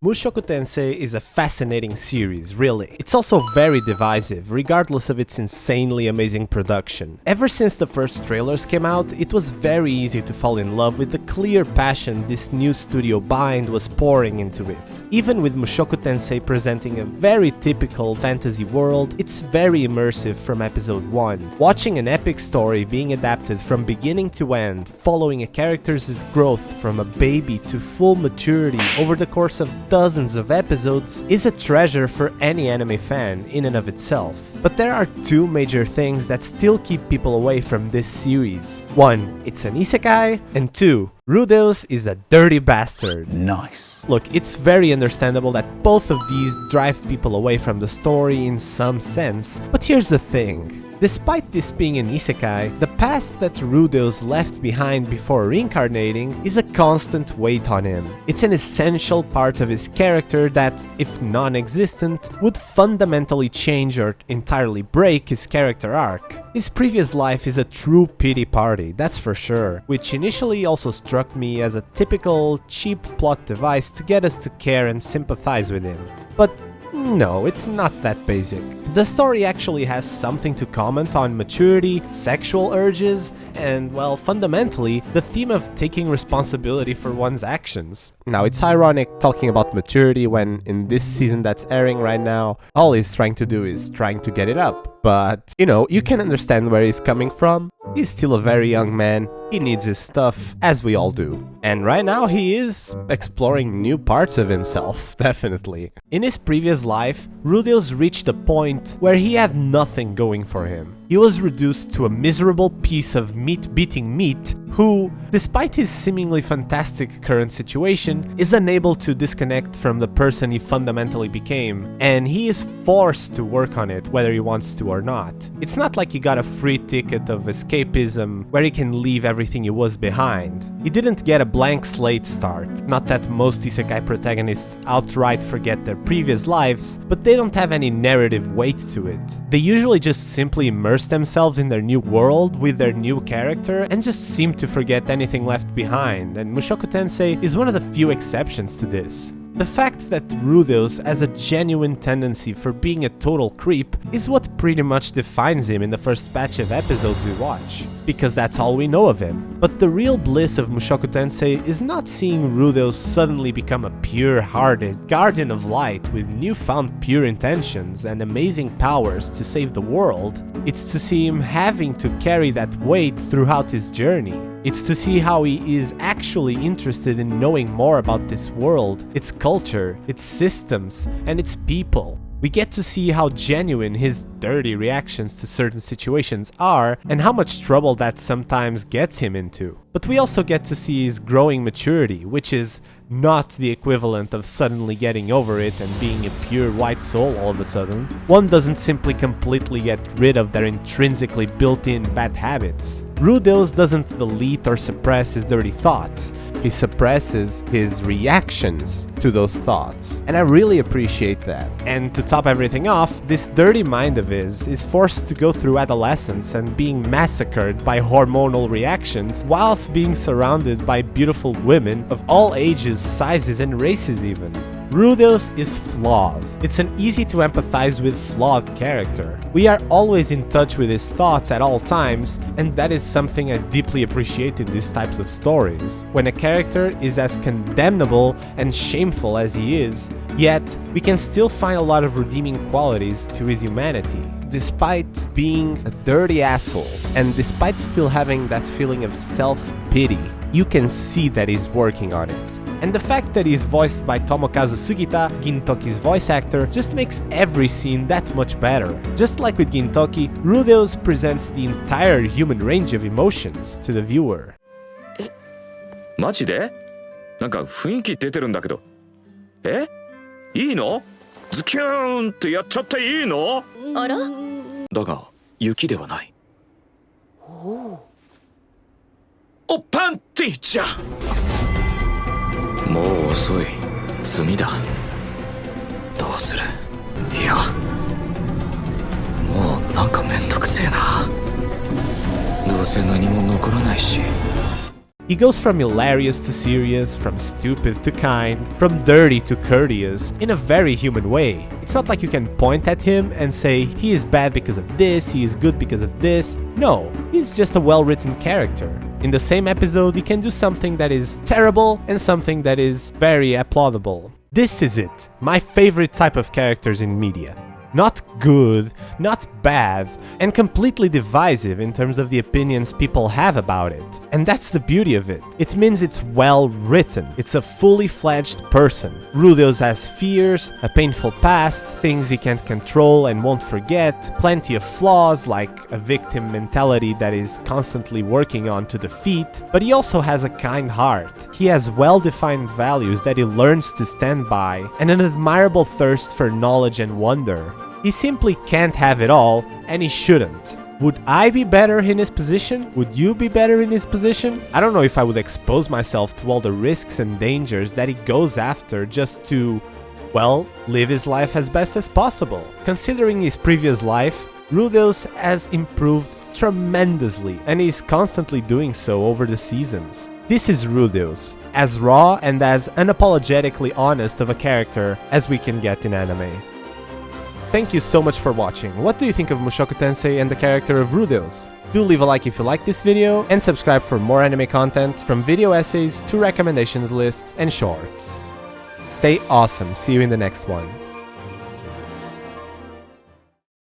Mushoku Tensei is a fascinating series, really. It's also very divisive, regardless of its insanely amazing production. Ever since the first trailers came out, it was very easy to fall in love with the clear passion this new studio bind was pouring into it. Even with Mushoku Tensei presenting a very typical fantasy world, it's very immersive from episode 1. Watching an epic story being adapted from beginning to end, following a character's growth from a baby to full maturity over the course of dozens of episodes is a treasure for any anime fan in and of itself. But there are two major things that still keep people away from this series. One, it's an isekai, and two, Rudeus is a dirty bastard. Nice. Look, it's very understandable that both of these drive people away from the story in some sense, but here's the thing. Despite this being an isekai, the past that Rudeus left behind before reincarnating is a constant weight on him. It's an essential part of his character that, if non-existent, would fundamentally change or entirely break his character arc. His previous life is a true pity party, that's for sure, which initially also struck me as a typical, cheap plot device to get us to care and sympathize with him. But no, it's not that basic. The story actually has something to comment on maturity, sexual urges, and, well, fundamentally, the theme of taking responsibility for one's actions. Now, it's ironic talking about maturity when, in this season that's airing right now, all he's trying to do is trying to get it up. But, you know, you can understand where he's coming from. He's still a very young man, he needs his stuff, as we all do. And right now he is exploring new parts of himself, definitely. In his previous life, Rudeus reached a point where he had nothing going for him. He was reduced to a miserable piece of meat-beating meat who, despite his seemingly fantastic current situation, is unable to disconnect from the person he fundamentally became, and he is forced to work on it whether he wants to or not. It's not like he got a free ticket of escapism where he can leave everything he was behind. He didn't get a blank slate start. Not that most isekai protagonists outright forget their previous lives, but they don't have any narrative weight to it. They usually just simply immerse themselves in their new world with their new character and just seem to forget anything left behind, and Mushoku Tensei is one of the few exceptions to this. The fact that Rudeus has a genuine tendency for being a total creep is what pretty much defines him in the first batch of episodes we watch, because that's all we know of him. But the real bliss of Mushoku Tensei is not seeing Rudeus suddenly become a pure-hearted guardian of light with newfound pure intentions and amazing powers to save the world. It's to see him having to carry that weight throughout his journey. It's to see how he is actually interested in knowing more about this world, its culture, its systems, and its people. We get to see how genuine his dirty reactions to certain situations are, and how much trouble that sometimes gets him into. But we also get to see his growing maturity, which is not the equivalent of suddenly getting over it and being a pure white soul all of a sudden. One doesn't simply completely get rid of their intrinsically built-in bad habits. Rudeus doesn't delete or suppress his dirty thoughts, he suppresses his reactions to those thoughts. And I really appreciate that. And to top everything off, this dirty mind of his is forced to go through adolescence and being massacred by hormonal reactions whilst being surrounded by beautiful women of all ages, sizes, and races even. Rudeus is flawed. It's an easy to empathize with flawed character. We are always in touch with his thoughts at all times, and that is something I deeply appreciate in these types of stories. When a character is as condemnable and shameful as he is, yet we can still find a lot of redeeming qualities to his humanity. Despite being a dirty asshole, and despite still having that feeling of self-pity, you can see that he's working on it. And the fact that he's voiced by Tomokazu Sugita, Gintoki's voice actor, just makes every scene that much better. Just like with Gintoki, Rudeus presents the entire human range of emotions to the viewer. マジで？なんか雰囲気出てるんだけど。いいの？ズキューンってやっちゃっていいの？あら？だが雪ではない。おパンティちゃん。もう遅い。罪だ。どうする？いや、もうなんかめんどくせえな。どうせ何も残らないし。He goes from hilarious to serious, from stupid to kind, from dirty to courteous, in a very human way. It's not like you can point at him and say, he is bad because of this, he is good because of this. No, he's just a well-written character. In the same episode, he can do something that is terrible and something that is very applaudable. This is it, my favorite type of characters in media. Not good, not bad, and completely divisive in terms of the opinions people have about it. And that's the beauty of it. It means it's well written. It's a fully fledged person. Rudeus has fears, a painful past, things he can't control and won't forget, plenty of flaws like a victim mentality that is constantly working on to defeat, but he also has a kind heart. He has well-defined values that he learns to stand by, and an admirable thirst for knowledge and wonder. He simply can't have it all, and he shouldn't. Would I be better in his position? Would you be better in his position? I don't know if I would expose myself to all the risks and dangers that he goes after just to, well, live his life as best as possible. Considering his previous life, Rudeus has improved tremendously, and he's constantly doing so over the seasons. This is Rudeus, as raw and as unapologetically honest of a character as we can get in anime. Thank you so much for watching. What do you think of Mushoku Tensei and the character of Rudeus? Do leave a like if you like this video, and subscribe for more anime content, from video essays to recommendations lists and shorts. Stay awesome, see you in the next one.